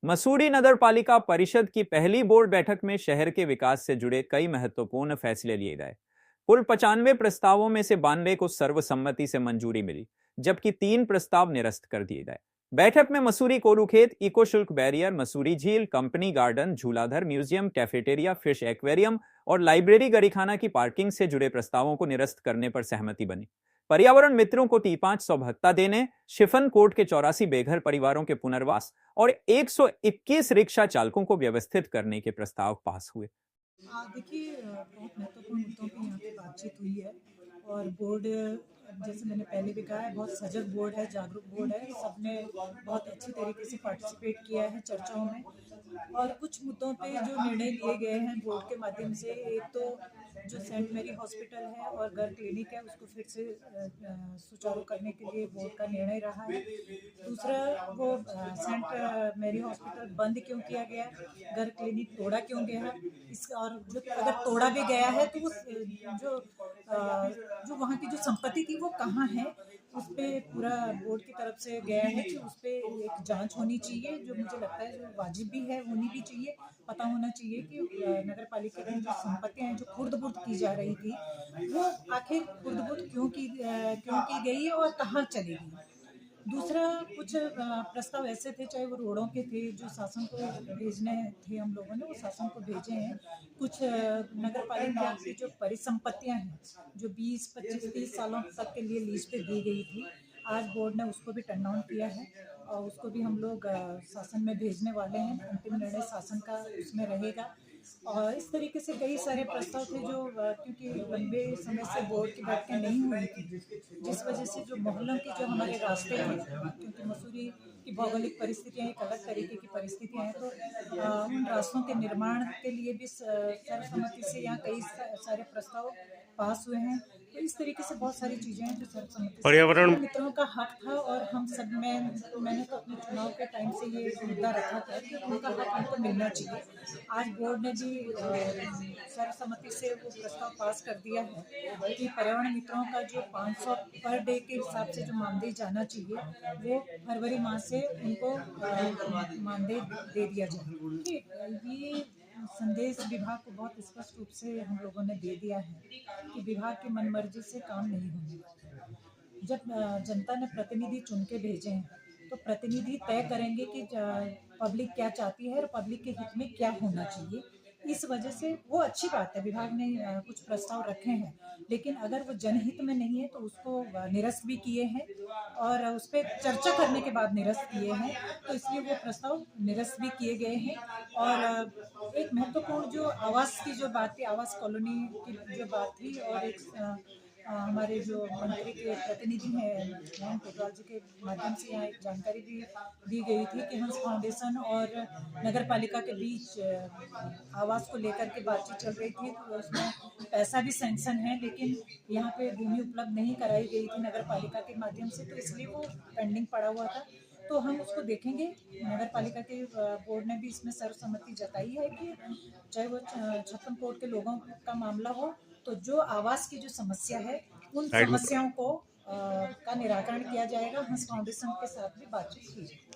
मसूरी नगर पालिका परिषद की पहली बोर्ड बैठक में शहर के विकास से जुड़े कई महत्वपूर्ण फैसले लिए गए। कुल 95 प्रस्तावों में से 92 को सर्वसम्मति से मंजूरी मिली, जबकि 3 प्रस्ताव निरस्त कर दिए गए। बैठक में मसूरी कोरूखेत, इको शुल्क बैरियर, मसूरी झील, company garden, Jhuladhar, museum, cafeteria, fish aquarium और लाइब्रेरी गरीखाना की पार्किंग से जुड़े प्रस्तावों को निरस्त करने पर सहमति बनी। पर्यावरण मित्रों को T500 भत्ता देने, शिफन कोट के 84 बेघर परिवारों के पुनर्वास और 121 रिक्शा चालकों को व्यवस्थित करने के प्रस्ताव पास हुए। देखिए, बहुत महत्वपूर्ण मुद्दों पे यहाँ पे बातचीत हुई है और बोर्ड, जैसे मैंने पहले भी कहा है, बहुत सजग बोर्ड है, जागरूक बोर्ड है। सबने बहुत अच्छी तरीके से पार्टिसिपेट किया है चर्चाओं में और कुछ मुद्दों पे जो निर्णय लिए गए हैं बोर्ड के माध्यम से, एक तो जो सेंट मैरी हॉस्पिटल है और घर क्लिनिक है उसको फिर से सुचारू करने के लिए बोर्ड का निर्णय रहा है। दूसरा, वो सेंट मैरी हॉस्पिटल बंद क्यों किया गया, घर क्लिनिक तोड़ा क्यों गया, इस और जो अगर तोड़ा भी गया है तो वो जो वहाँ की जो संपत्ति थी वो कहाँ है, उस पर पूरा बोर्ड की तरफ से गया है कि उस पर एक जांच होनी चाहिए, जो मुझे लगता है जो वाजिब भी है, होनी भी चाहिए। पता होना चाहिए कि नगर पालिका की जो संपत्तियां हैं जो खुर्द-बुर्द की जा रही थी, वो आखिर खुर्द-बुर्द क्यों की गई और कहाँ चली गई। दूसरा, कुछ प्रस्ताव ऐसे थे, चाहे वो रोडों के थे, जो शासन को भेजने थे, हम लोगों ने वो शासन को भेजे हैं। कुछ नगर पालिका की जो परिसंपत्तियां हैं, जो 20, 25, 30 सालों तक के लिए लीज पे दी गई थी, आज बोर्ड ने उसको भी टर्न डाउन किया है और उसको भी हम लोग शासन में भेजने वाले हैं। अंतिम निर्णय शासन का उसमें रहेगा। और इस तरीके से कई सारे प्रस्ताव थे जो क्योंकि लंबे समय से बोर्ड की बैठकें नहीं हुई थी, जिस वजह से जो मोहल्लों के जो हमारे रास्ते थे, क्योंकि मसूरी की भौगोलिक परिस्थितियाँ एक अलग तरीके की परिस्थितियाँ हैं, तो उन रास्तों के निर्माण के लिए भी सर्वसम्मति से यहाँ कई सारे प्रस्ताव पास हुए हैं। तो इस तरीके से बहुत सारी चीज़ें हैं जो सर्वसम्मति से पर्यावरण मित्रों का हक था और हम सब में, मैंने तो अपने चुनाव के टाइम से ये मुद्दा रखा था कि उनका हक उनको मिलना चाहिए। आज बोर्ड ने भी सर्वसम्मति से वो प्रस्ताव पास कर दिया है कि पर्यावरण मित्रों का जो 500 पर डे के हिसाब से जो मानदेय जाना चाहिए, वो फरवरी माह से उनको मानदेय दे दिया जाए। ठीक, ये संदेश विभाग को बहुत स्पष्ट रूप से हम लोगों ने दे दिया है कि विभाग की मनमर्जी से काम नहीं होने वाला। जब जनता ने प्रतिनिधि चुन के भेजे हैं, तो प्रतिनिधि तय करेंगे कि पब्लिक क्या चाहती है और पब्लिक के हित में क्या होना चाहिए। इस वजह से वो अच्छी बात है, विभाग ने कुछ प्रस्ताव रखे हैं, लेकिन अगर वो जनहित में नहीं है तो उसको निरस्त भी किए हैं और उस पर चर्चा करने के बाद निरस्त किए हैं, तो इसलिए वो प्रस्ताव निरस्त भी किए गए हैं। और एक महत्वपूर्ण जो आवास की जो बात थी, आवास कॉलोनी की जो बात थी, और एक हमारे जो मंत्री के प्रतिनिधि हैं मोहन कोतवाल जी के माध्यम से यहाँ एक जानकारी भी दी गई थी कि हंस फाउंडेशन और नगर पालिका के बीच आवास को लेकर के बातचीत चल रही थी, तो उसमें पैसा भी सैंक्शन है, लेकिन यहाँ पे भूमि उपलब्ध नहीं कराई गई थी नगर पालिका के माध्यम से, तो इसलिए वो पेंडिंग पड़ा हुआ था। तो हम उसको देखेंगे। नगर पालिका के बोर्ड ने भी इसमें सर्वसम्मति जताई है कि चाहे वो 56 कोट के लोगों का मामला हो, तो जो आवास की जो समस्या है, उन समस्याओं को का निराकरण किया जाएगा। हंस फाउंडेशन के साथ भी बातचीत की जाएगी।